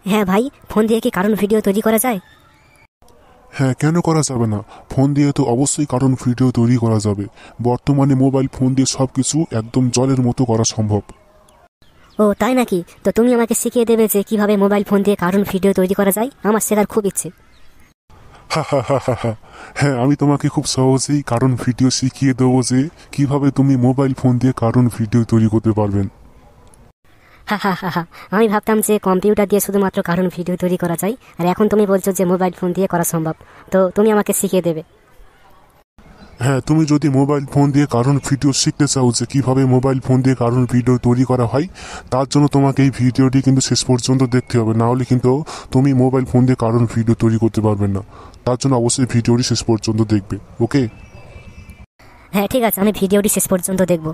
হ্যাঁ ভাই, ফোন দিয়ে কি কার্টুন ভিডিও তৈরি করা যায়? হ্যাঁ, কেন করা যাবে না? ফোন দিয়ে তো অবশ্যই কার্টুন ভিডিও তৈরি করা যাবে। বর্তমানে মোবাইল ফোন দিয়ে সবকিছু একদম জলের মতো করা সম্ভব। ও তাই নাকি? তো তুমি আমাকে শিখিয়ে দেবে যে কিভাবে মোবাইল ফোন দিয়ে কার্টুন ভিডিও তৈরি করা যায়? আমার শেখার খুব ইচ্ছে। হা হা হা হা হা। হ্যাঁ, আমি তোমাকে খুব সহজেই কার্টুন ভিডিও শিখিয়ে দেবো যে কিভাবে তুমি মোবাইল ফোন দিয়ে কার্টুন ভিডিও তৈরি করতে পারবেন। হা হা হা হা। আমি ভাবতাম যে কম্পিউটার দিয়ে শুধুমাত্র কার্টুন ভিডিও তৈরি করা যায়, আর এখন তুমি বলছো যে মোবাইল ফোন দিয়ে করা সম্ভব। তো তুমি আমাকে শিখিয়ে দেবে? হ্যাঁ, তুমি যদি মোবাইল ফোন দিয়ে কার্টুন ভিডিও শিখতে চাও যে কিভাবে মোবাইল ফোন দিয়ে কার্টুন ভিডিও তৈরি করা হয়, তার জন্য তোমাকে এই ভিডিওটি কিন্তু শেষ পর্যন্ত দেখতে হবে, না হলে কিন্তু তুমি মোবাইল ফোন দিয়ে কার্টুন ভিডিও তৈরি করতে পারবে না। তার জন্য অবশ্যই ভিডিওটি শেষ পর্যন্ত দেখবে, ওকে? হ্যাঁ ঠিক আছে, আমি ভিডিওটি শেষ পর্যন্ত দেখব।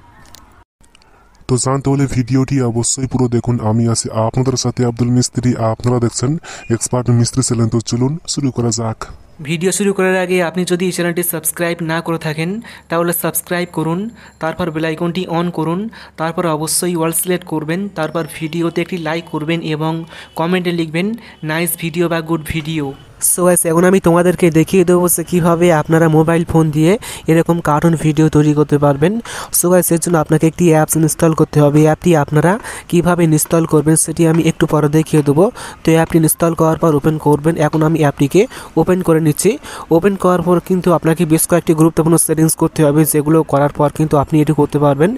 তো জানতে হলে ভিডিওটি অবশ্যই পুরো দেখুন। আমি আছি আপনাদের সাথে আব্দুল মিস্ত্রি, আপনারা দেখছেন এক্সপার্ট মিস্ত্রি চ্যানেল। তো চলুন শুরু করা যাক। ভিডিও শুরু করার আগে আপনি যদি এই চ্যানেলটি সাবস্ক্রাইব না করে থাকেন তাহলে সাবস্ক্রাইব করুন, তারপর বেল আইকনটি অন করুন, তারপর অবশ্যই অল সিলেক্ট করবেন, তারপর ভিডিওতে একটি লাইক করবেন এবং কমেন্টে লিখবেন নাইস ভিডিও বা গুড ভিডিও। সো গাইস, এখন আমি তোমাদেরকে দেখিয়ে দেবো যে কীভাবে আপনারা মোবাইল ফোন দিয়ে এরকম কার্টুন ভিডিও তৈরি করতে পারবেন। সো গাইস, এর জন্য আপনাকে একটি অ্যাপস ইনস্টল করতে হবে। অ্যাপটি আপনারা কীভাবে ইনস্টল করবেন সেটি আমি একটু পরে দেখিয়ে দেবো। তো অ্যাপটি ইনস্টল করার পর ওপেন করবেন। এখন আমি অ্যাপটিকে ওপেন করে নিচ্ছি। ওপেন করার পর কিন্তু আপনাকে বেশ কয়েকটি গুরুত্বপূর্ণ সেটিংস করতে হবে, যেগুলো করার পর কিন্তু আপনি এটি করতে পারবেন।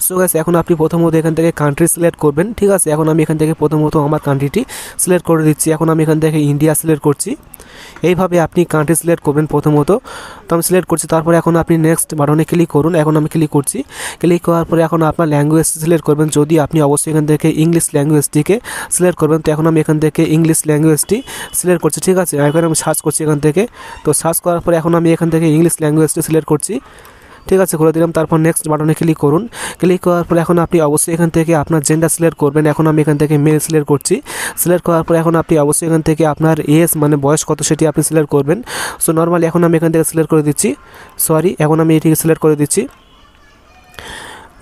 সো গাইস, এখন আপনি প্রথমত এখান থেকে কান্ট্রি সিলেক্ট করবেন। ঠিক আছে, এখন আমি এখান থেকে প্রথমত আমার কান্ট্রিটি সিলেক্ট করে দিচ্ছি। এখন আমি এখান থেকে ইন্ডিয়া সিলেক্ট করছি। এইভাবে আপনি কান্ট্রি সিলেক্ট করবেন প্রথমত। তো আমি সিলেক্ট করছি, তারপরে এখন আপনি নেক্সট বাটনে ক্লিক করুন। এখন আমি ক্লিক করছি। ক্লিক করার পরে এখন আপনার ল্যাঙ্গুয়েজ সিলেক্ট করবেন, যদি আপনি অবশ্যই এখান থেকে ইংলিশ ল্যাঙ্গুয়েজটিকে সিলেক্ট করবেন। তো এখন আমি এখান থেকে ইংলিশ ল্যাঙ্গুয়েজটি সিলেক্ট করছি। ঠিক আছে, এখন আমি সার্চ করছি এখান থেকে। তো সার্চ করার পরে এখন আমি এখান থেকে ইংলিশ ল্যাঙ্গুয়েজটি সিলেক্ট করছি। ঠিক আছে, করে দিলাম। তারপর নেক্সট বাটনে ক্লিক করুন। ক্লিক করার পরে এখন আপনি অবশ্যই এখান থেকে আপনার জেন্ডার সিলেক্ট করবেন। এখন আমি এখান থেকে মেল সিলেক্ট করছি। সিলেক্ট করার পরে এখন আপনি অবশ্যই এখান থেকে আপনার এজ মানে বয়স কত সেটি আপনি সিলেক্ট করবেন। সো নর্মালি এখন আমি এখান থেকে সিলেক্ট করে দিচ্ছি। এখন আমি এটিকে সিলেক্ট করে দিচ্ছি।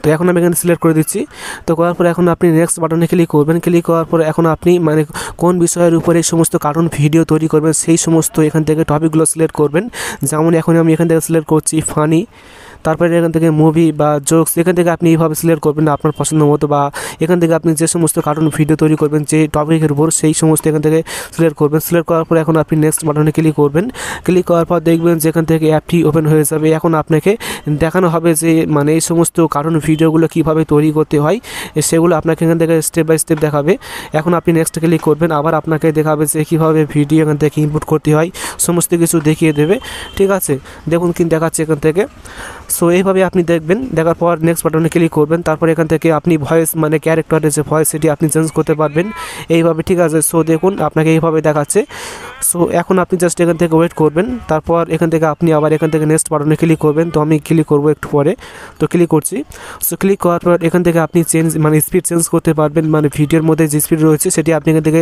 তো এখন আমি এখানে সিলেক্ট করে দিচ্ছি। তো করার পরে এখন আপনি নেক্সট বাটনে ক্লিক করবেন। ক্লিক করার পরে এখন আপনি মানে কোন বিষয়ের উপরে এই সমস্ত কার্টুন ভিডিও তৈরি করবেন সেই সমস্ত এখান থেকে টপিকগুলো সিলেক্ট করবেন। যেমন এখন আমি এখান থেকে সিলেক্ট করছি ফানি, তারপরে এখান থেকে মুভি বা জোকস, এখান থেকে আপনি এইভাবে সিলেক্ট করবেন আপনার পছন্দ মতো, বা এখান থেকে আপনি যে সমস্ত কার্টুন ভিডিও তৈরি করবেন যে টপিকের উপর সেই সমস্ত এখান থেকে সিলেক্ট করবেন। সিলেক্ট করার পর এখন আপনি নেক্সট বাটনে ক্লিক করবেন। ক্লিক করার পর দেখবেন যে এখান থেকে অ্যাপটি ওপেন হয়ে যাবে। এখন আপনাকে দেখানো হবে যে মানে এই সমস্ত কার্টুন ভিডিওগুলো কীভাবে তৈরি করতে হয়, সেগুলো আপনাকে এখান থেকে স্টেপ বাই স্টেপ দেখাবে। এখন আপনি নেক্সট ক্লিক করবেন, আবার আপনাকে দেখাবে যে কীভাবে ভিডিও এখান থেকে ইনপুট করতে হয়, সমস্ত কিছু দেখিয়ে দেবে। ঠিক আছে, দেখুন কি দেখাচ্ছে এখান থেকে। সো এইভাবে আপনি দেখবেন। দেখার পর নেক্সট বাটনে ক্লিক করবেন। তারপর এখান থেকে আপনি ভয়েস মানে ক্যারেক্টারের যে ভয়েস সেটি আপনি চেঞ্জ করতে পারবেন এইভাবে। ঠিক আছে, সো দেখুন আপনাকে এইভাবে দেখাচ্ছে। সো এখন আপনি জাস্ট এখান থেকে ওয়েট করবেন। তারপর এখান থেকে আপনি আবার এখান থেকে নেক্সট বাটনে ক্লিক করবেন। তো আমি ক্লিক করব একটু পরে। তো ক্লিক করছি। সো ক্লিক করার পর এখান থেকে আপনি মানে স্পিড চেঞ্জ করতে পারবেন, মানে ভিডিওর মধ্যে যে স্পিড রয়েছে সেটি আপনি এখান থেকে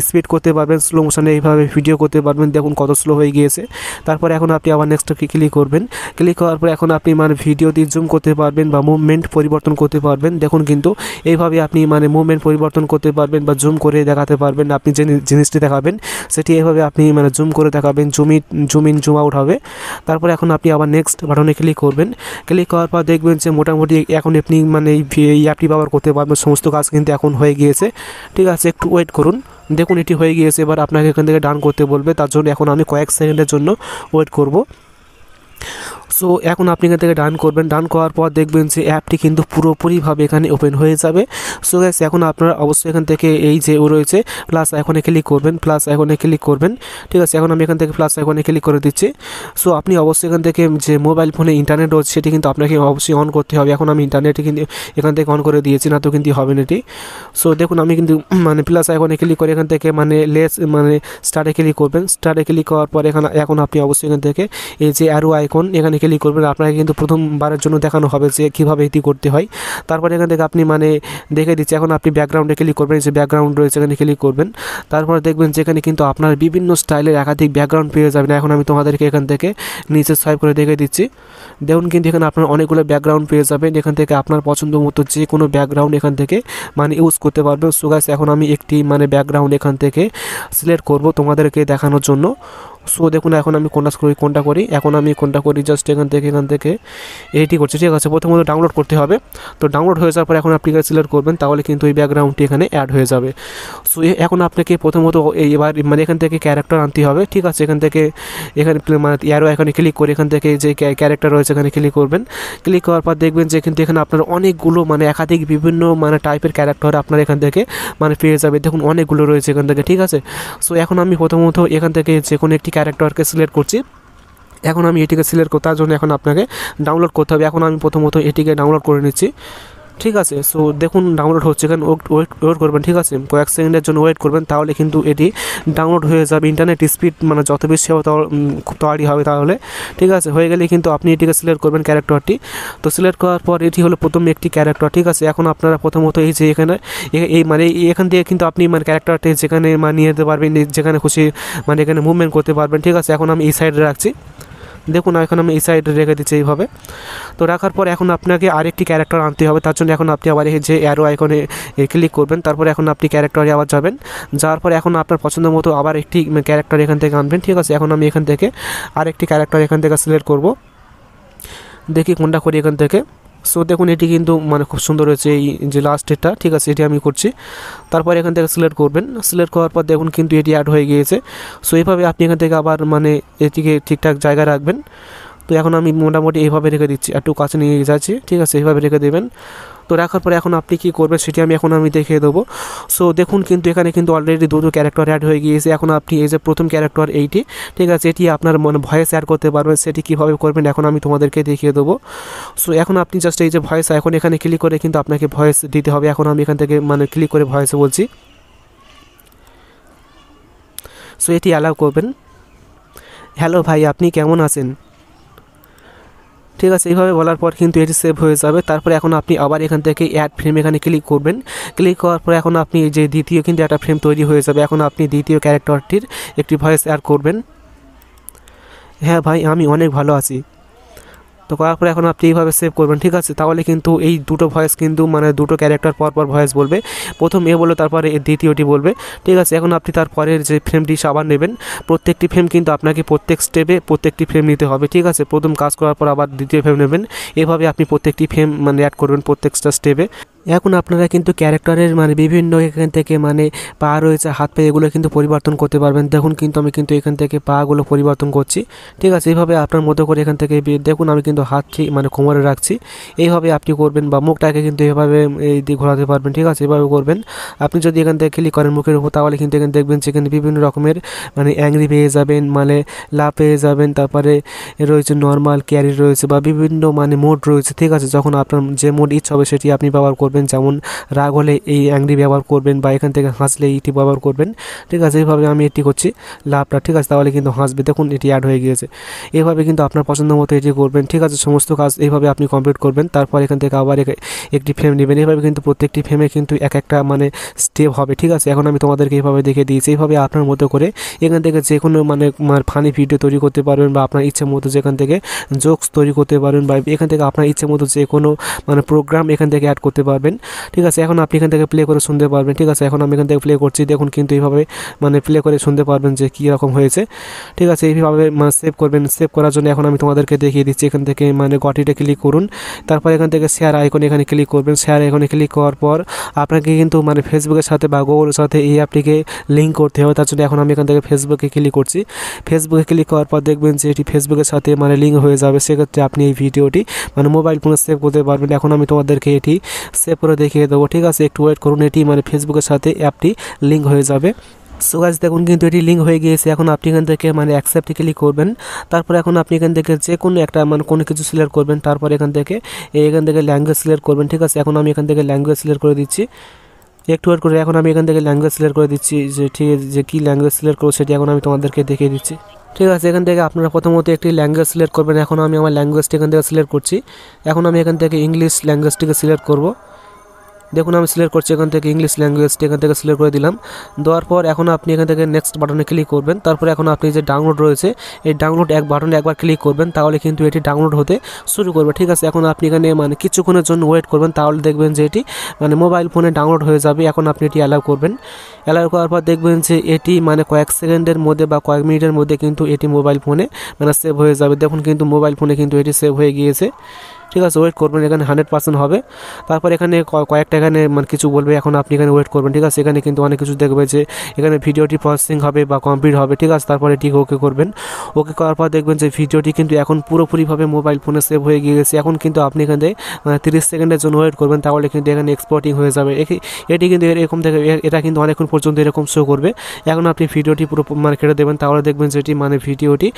স্পিড করতে পারবেন, স্লো মোশনে এইভাবে ভিডিও করতে পারবেন। দেখুন কত স্লো হয়ে গিয়েছে। তারপর এখন আপনি আবার নেক্সট ক্লিক করবেন। ক্লিক করার পর এখন আপনি মানে ভিডিওটি জুম করতে পারবেন বা মুভমেন্ট পরিবর্তন করতে পারবেন। দেখুন কিন্তু এইভাবে আপনি মানে মুভমেন্ট পরিবর্তন করতে পারবেন বা জুম করে দেখাতে পারবেন। আপনি যে জিনিসটি দেখাবেন সেটি এইভাবে আপনি মানে জুম করে দেখাবেন, জুম ইন জুম আউট হবে। তারপর এখন আপনি আবার নেক্সট বাটনে ক্লিক করবেন। ক্লিক করার পর দেখবেন যে মোটামুটি এখন আপনি মানে এই অ্যাপটি ব্যবহার করতে পারবেন। সমস্ত কাজ কিন্তু এখন হয়ে গিয়েছে। ঠিক আছে, একটু ওয়েট করুন। দেখুন এটি হয়ে গিয়েছে। এবার আপনাকে এখান থেকে ডান করতে বলবে, তার জন্য এখন আমি কয়েক সেকেন্ডের জন্য ওয়েট করব। সো এখন আপনি এখান থেকে ডান করবেন। ডান করার পর দেখবেন যে অ্যাপটি কিন্তু পুরোপুরিভাবে এখানে ওপেন হয়ে যাবে। সো গাইস, এখন আপনারা অবশ্যই এখান থেকে এই যে রয়েছে প্লাস আইকনে ক্লিক করবেন, প্লাস আইকনে ক্লিক করবেন। ঠিক আছে, এখন আমি এখান থেকে প্লাস আইকনে ক্লিক করে দিচ্ছি। সো আপনি অবশ্যই এখান থেকে যে মোবাইল ফোনে ইন্টারনেট রয়েছে সেটি কিন্তু আপনাকে অবশ্যই অন করতে হবে। এখন আমি ইন্টারনেটে কিন্তু এখান থেকে অন করে দিয়েছি, না তো কিন্তু হবে না এটি। সো দেখুন আমি কিন্তু মানে প্লাস আইকনে ক্লিক করে এখান থেকে মানে স্টার্টে ক্লিক করবেন। স্টার্টে ক্লিক করার পর এখন আপনি অবশ্যই এখান থেকে এই যে অ্যারো আইকন এখানে এখানে ক্লিক করবেন। আপনাকে কিন্তু প্রথমবারের জন্য দেখানো হবে যে কীভাবে এটি করতে হয়। তারপরে এখান থেকে আপনি মানে দেখে দিচ্ছি, এখন আপনি ব্যাকগ্রাউন্ডে ক্লিক করবেন, যে ব্যাকগ্রাউন্ড রয়েছে এখানে ক্লিক করবেন। তারপরে দেখবেন যে এখানে কিন্তু আপনার বিভিন্ন স্টাইলের একাধিক ব্যাকগ্রাউন্ড পেয়ে যাবেন। এখন আমি তোমাদেরকে এখান থেকে নিচে সোয়াইপ করে দেখে দিচ্ছি। দেখুন কিন্তু এখানে আপনার অনেকগুলো ব্যাকগ্রাউন্ড পেয়ে যাবেন। এখান থেকে আপনার পছন্দ মতো যে কোনো ব্যাকগ্রাউন্ড এখান থেকে মানে ইউজ করতে পারবেন। সো গাইস, এখন আমি একটি মানে ব্যাকগ্রাউন্ড এখান থেকে সিলেক্ট করব তোমাদেরকে দেখানোর জন্য। সো দেখুন এখন আমি কোনটা করি, এখন আমি কোনটা করি, জাস্ট এখান থেকে এডিট করছি। ঠিক আছে, প্রথমত ডাউনলোড করতে হবে। তো ডাউনলোড হয়ে যাওয়ার পর এখন আপনি সিলেক্ট করবেন, তাহলে কিন্তু এই ব্যাকগ্রাউন্ডটি এখানে অ্যাড হয়ে যাবে। সো এখন আপনাকে প্রথমত এবার মানে এখান থেকে ক্যারেক্টার আনতে হবে। ঠিক আছে, এখানে মানে অ্যারো এখানে ক্লিক করে এখান থেকে যে ক্যারেক্টার রয়েছে এখানে ক্লিক করবেন। ক্লিক করার পর দেখবেন যে কিন্তু এখানে আপনার অনেকগুলো মানে একাধিক বিভিন্ন মানে টাইপের ক্যারেক্টার আপনার এখান থেকে মানে পেয়ে যাবে। দেখুন অনেকগুলো রয়েছে এখান থেকে। ঠিক আছে, সো এখন আমি প্রথমত এখান থেকে যে কোনো একটি ক্যারেক্টারকে সিলেক্ট করছি। এখন আমি এটিকে সিলেক্ট করতে, তার জন্য এখন আপনাকে ডাউনলোড করতে হবে। এখন আমি প্রথমত এটিকে ডাউনলোড করে নিচ্ছি। ঠিক আছে, সো দেখুন ডাউনলোড হচ্ছে, এখানে ওয়েট করবেন। ঠিক আছে, কয়েক সেকেন্ডের জন্য ওয়েট করবেন, তাহলে কিন্তু এটি ডাউনলোড হয়ে যাবে। ইন্টারনেট স্পিড মানে যত বেশি হবে খুব তাড়াতাড়ি হবে তাহলে। ঠিক আছে, হয়ে গেলে কিন্তু আপনি এটিকে সিলেক্ট করবেন ক্যারেক্টারটি। তো সিলেক্ট করার পর এটি হলো প্রথম একটি ক্যারেক্টার। ঠিক আছে, এখন আপনারা প্রথমত এই যে এখানে এই মানে এখান থেকে কিন্তু আপনি মানে ক্যারেক্টারটি যেখানে মানে নিয়ে যেতে পারবেন, যেখানে খুশি মানে এখানে মুভমেন্ট করতে পারবেন। ঠিক আছে, এখন আমি এই সাইডে রাখছি। দেখুন এখন আমি এই সাইডে রেখে দিচ্ছি এইভাবে। তো রাখার পর এখন আপনাকে আরেকটি ক্যারেক্টার আনতে হবে। তার জন্য এখন আপনি আবার এই যে অ্যারো আইকনে ক্লিক করবেন। তারপরে এখন আপনি ক্যারেক্টারে আবার যাবেন। যাওয়ার পরে এখন আপনার পছন্দ মতো আবার একটি ক্যারেক্টার এখান থেকে আনবেন। ঠিক আছে, এখন আমি এখান থেকে আরেকটি ক্যারেক্টার এখান থেকে সিলেক্ট করব। দেখি কোনটা করি এখান থেকে। সো দেখুন এটি কিন্তু মানে খুব সুন্দর হয়েছে, এই যে লাস্ট এটা। ঠিক আছে, এটি আমি করছি। তারপর এখান থেকে সিলেক্ট করবেন। সিলেক্ট করার পর দেখুন কিন্তু এটি অ্যাড হয়ে গিয়েছে। সো এইভাবে আপনি এখান থেকে আবার মানে এটিকে ঠিকঠাক জায়গায় রাখবেন। তো এখন আমি মোটামুটি এইভাবে রেখে দিচ্ছি, একটু কাছে নিয়ে যাচ্ছি। ঠিক আছে, এইভাবে রেখে দেবেন। তো রাখার পরে এখন আপনি কী করবেন সেটি আমি দেখিয়ে দেবো। সো দেখুন কিন্তু এখানে কিন্তু অলরেডি দুটো ক্যারেক্টার অ্যাড হয়ে গিয়েছে। এখন আপনি এই যে প্রথম ক্যারেক্টার এইটি, ঠিক আছে, এটি আপনার মানে ভয়েস অ্যাড করতে পারবেন। সেটি কীভাবে করবেন এখন আমি তোমাদেরকে দেখিয়ে দেবো। সো এখন আপনি জাস্ট এই যে ভয়েস এখন এখানে ক্লিক করে কিন্তু আপনাকে ভয়েস দিতে হবে। এখন আমি এখান থেকে মানে ক্লিক করে ভয়েসে বলছি। সো এটি অ্যালাউ করবেন। হ্যালো ভাই, আপনি কেমন আছেন? ঠিক আছে, এইভাবে বলার পর কিন্তু এটি সেভ হয়ে যাবে। তারপরে এখন আপনি আবার এখান থেকে অ্যাড ফ্রেম এখানে ক্লিক করবেন। ক্লিক করার পরে এখন আপনি যে দ্বিতীয় কিন্তু একটা ফ্রেম তৈরি হয়ে যাবে। এখন আপনি দ্বিতীয় ক্যারেক্টারটির একটি ভয়েস অ্যাড করবেন। হ্যাঁ ভাই, আমি অনেক ভালো আছি। তো করার পরে এখন আপনি এইভাবে সেভ করবেন। ঠিক আছে, তাহলে কিন্তু এই দুটো ভয়েস কিন্তু মানে দুটো ক্যারেক্টার পর ভয়েস বলবে। প্রথম এ বললো, তারপরে দ্বিতীয়টি বলবে। ঠিক আছে, এখন আপনি তারপরের যে ফ্রেমটি আবার নেবেন। প্রত্যেকটি ফ্রেম কিন্তু আপনাকে প্রত্যেক স্টেপে প্রত্যেকটি ফ্রেম নিতে হবে। ঠিক আছে, প্রথম কাজ করার পর আবার দ্বিতীয় ফ্রেম নেবেন। এভাবে আপনি প্রত্যেকটি ফ্রেম মানে অ্যাড করবেন প্রত্যেকটা স্টেপে। এখন আপনারা কিন্তু ক্যারেক্টারের মানে বিভিন্ন এখান থেকে মানে পা রয়েছে, হাত পা, এগুলো কিন্তু পরিবর্তন করতে পারবেন। দেখুন কিন্তু আমি কিন্তু এখান থেকে পাগুলো পরিবর্তন করছি। ঠিক আছে, এইভাবে আপনার মতো করে এখান থেকে দেখুন আমি কিন্তু হাতটি মানে কোমরে রাখছি। এইভাবে আপনি করবেন, বা মুখটাকে কিন্তু এভাবে এই দিয়ে ঘোরাতে পারবেন। ঠিক আছে, এভাবে করবেন। আপনি যদি এখান থেকে ক্লিক করেন মুখের উপর, তাহলে কিন্তু এখানে দেখবেন যেখানে বিভিন্ন রকমের মানে অ্যাংরি পেয়ে যাবেন, মানে লাভ পেয়ে যাবেন। তারপরে রয়েছে নর্মাল, ক্যারি রয়েছে, বা বিভিন্ন মানে মোড রয়েছে। ঠিক আছে, যখন আপনার যে মোড ইচ্ছা হবে সেটি আপনি ব্যবহার করবেন। যেমন রাগ হলে এই অ্যাংরি ব্যবহার করবেন, বা এখান থেকে হাসলে এইটি ব্যবহার করবেন। ঠিক আছে, এইভাবে আমি এটি করছি লাভটা। ঠিক আছে, তাহলে কিন্তু হাসবে। দেখুন এটি অ্যাড হয়ে গিয়েছে। এইভাবে কিন্তু আপনার পছন্দ মতো এটি করবেন। ঠিক আছে, সমস্ত কাজ এইভাবে আপনি কমপ্লিট করবেন। তারপর এখান থেকে আবার একটি ফ্রেম নেবেন। এইভাবে কিন্তু প্রত্যেকটি ফ্রেমে কিন্তু এক একটা মানে স্টেপ হবে। ঠিক আছে, এখন আমি তোমাদেরকে এইভাবে দেখে দিয়েছি। এইভাবে আপনার মতো করে এখান থেকে যে কোনো মানে ফানি ভিডিও তৈরি করতে পারবেন, বা আপনার ইচ্ছে মতো যেখান থেকে জোকস তৈরি করতে পারবেন, বা এখান থেকে আপনার ইচ্ছে মতো যে কোনো মানে প্রোগ্রাম এখান থেকে অ্যাড করতে পারবেন। ঠিক আছে, এখন আপনি এখান থেকে প্লে করে শুনতে পারবেন। ঠিক আছে, এখন আমি এখান থেকে প্লে করছি। দেখুন কিন্তু এইভাবে মানে প্লে করে শুনতে পারবেন যে কী রকম হয়েছে। ঠিক আছে, এইভাবে মানে সেভ করবেন। সেভ করার জন্য এখন আমি তোমাদেরকে দেখিয়ে দিচ্ছি। এখান থেকে মানে গটিতে ক্লিক করুন। তারপর এখান থেকে শেয়ার আইকনে এখানে ক্লিক করবেন। শেয়ার আইকনে ক্লিক করার পর আপনাকে কিন্তু মানে ফেসবুকের সাথে বা গুগলের সাথে এই অ্যাপটিকে লিঙ্ক করতে হবে। তার জন্য এখন আমি এখান থেকে ফেসবুকে ক্লিক করছি। ফেসবুকে ক্লিক করার পর দেখবেন যে এটি ফেসবুকের সাথে মানে লিঙ্ক হয়ে যাবে। সেক্ষেত্রে আপনি এই ভিডিওটি মানে মোবাইল ফোনে সেভ করতে পারবেন। এখন আমি তোমাদেরকে এটি সেভ করে দেখিয়ে দেবো। ঠিক আছে, একটু ওয়েট করুন। এটি মানে ফেসবুকের সাথে অ্যাপটি লিঙ্ক হয়ে যাবে। সো গাইস, দেখুন কিন্তু এটি লিঙ্ক হয়ে গিয়েছে। এখন আপনি এখান থেকে মানে অ্যাকসেপ্টে ক্লিক করবেন। তারপর এখন আপনি এখান থেকে যে কোনো একটা মানে কোনো কিছু সিলেক্ট করবেন। তারপর এখান থেকে ল্যাঙ্গুয়েজ সিলেক্ট করবেন। ঠিক আছে, এখন আমি এখান থেকে ল্যাঙ্গুয়েজ সিলেক্ট করে দিচ্ছি। একটু ওয়েট করে এখন আমি এখান থেকে ল্যাঙ্গুয়েজ সিলেক্ট করে দিচ্ছি। যে ঠিক আছে, যে কী ল্যাঙ্গুয়েজ সিলেক্ট করবো সেটি এখন আমি তোমাদেরকে দেখিয়ে দিচ্ছি। ঠিক আছে, এখান থেকে আপনারা প্রথমত একটি ল্যাঙ্গুয়েজ সিলেক্ট করবেন। এখন আমি আমার ল্যাঙ্গুয়েজটি এখান থেকে সিলেক্ট করছি। এখন আমি এখান থেকে ইংলিশ ল্যাঙ্গুয়েজটিকে সিলেক্ট করব। দেখুন আমি সিলেক্ট করছি এখান থেকে ইংলিশ ল্যাঙ্গুয়েজটি এখান থেকে সিলেক্ট করে দিলাম। দেওয়ার পর এখন আপনি এখান থেকে নেক্সট বাটনে ক্লিক করবেন। তারপরে এখন আপনি যে ডাউনলোড রয়েছে এই ডাউনলোড বাটনে একবার ক্লিক করবেন, তাহলে কিন্তু এটি ডাউনলোড হতে শুরু করবে। ঠিক আছে, এখন আপনি এখানে কিছুক্ষণের জন্য ওয়েট করবেন, তাহলে দেখবেন যে এটি মোবাইল ফোনে ডাউনলোড হয়ে যাবে। এখন আপনি এটি অ্যালাউ করবেন। অ্যালাউ করার পর দেখবেন যে এটি কয়েক সেকেন্ডের মধ্যে বা কয়েক মিনিটের মধ্যে কিন্তু এটি মোবাইল ফোনে সেভ হয়ে যাবে। দেখুন কিন্তু মোবাইল ফোনে কিন্তু এটি সেভ হয়ে গিয়েছে। ঠিক আছে, ওয়েট করবেন, এখানে 100% হবে। তারপর এখানে কয়েকটা এখানে কিছু বলবে, এখন আপনি এখানে ওয়েট করবেন। ঠিক আছে, এখানে কিন্তু অনেক কিছু দেখবে যে এখানে ভিডিওটি প্রসেসিং হবে বা কমপ্লিট হবে। ঠিক আছে, তারপরে এটিকে ওকে করবেন। ওকে করার পর দেখবেন যে ভিডিওটি কিন্তু এখন পুরোপুরিভাবে মোবাইল ফোনে সেভ হয়ে গিয়েছে। এখন কিন্তু আপনি এখান থেকে 30 সেকেন্ডের জন্য ওয়েট করবেন, তাহলে কিন্তু এখানে এক্সপোর্টিং হয়ে যাবে। এটি কিন্তু এরকম থেকে এটা কিন্তু অনেকক্ষণ পর্যন্ত এরকম শো করবে। এখন আপনি ভিডিওটি পুরো কেটে দেবেন, তাহলে দেখবেন যে এটি ভিডিওটি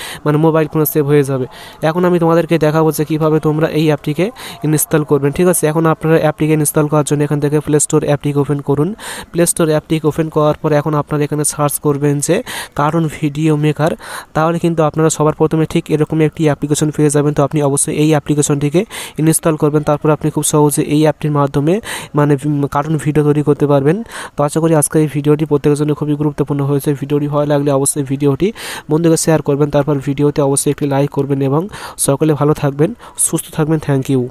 মোবাইল ফোনে সেভ হয়ে যাবে। এখন আমি তোমাদেরকে দেখাবো যে কীভাবে তোমরা এই অ্যাপটিকে ইনস্টল করবেন। ঠিক আছে, এখন আপনারা অ্যাপটিকে ইনস্টল করার জন্য এখান থেকে প্লে স্টোর অ্যাপটিকে ওপেন করুন। প্লে স্টোর অ্যাপটিকে ওপেন করার পরে এখন আপনারা এখানে সার্চ করবেন যে কার্টুন ভিডিও মেকার। তাহলে কিন্তু আপনারা সবার প্রথমে ঠিক এরকম একটি অ্যাপ্লিকেশন পেয়ে যাবেন। তো আপনি অবশ্যই এই অ্যাপ্লিকেশনটিকে ইনস্টল করবেন। তারপর আপনি খুব সহজে এই অ্যাপটির মাধ্যমে কার্টুন ভিডিও তৈরি করতে পারবেন। তো আশা করি আজকের এই ভিডিওটি প্রত্যেকের জন্য খুবই গুরুত্বপূর্ণ হয়েছে। ভিডিওটি ভালো লাগলে অবশ্যই ভিডিওটি বন্ধুকে শেয়ার করবেন। তারপর ভিডিওতে অবশ্যই একটি লাইক করবেন এবং সকলে ভালো থাকবেন, সুস্থ থাকবেন। Thank you.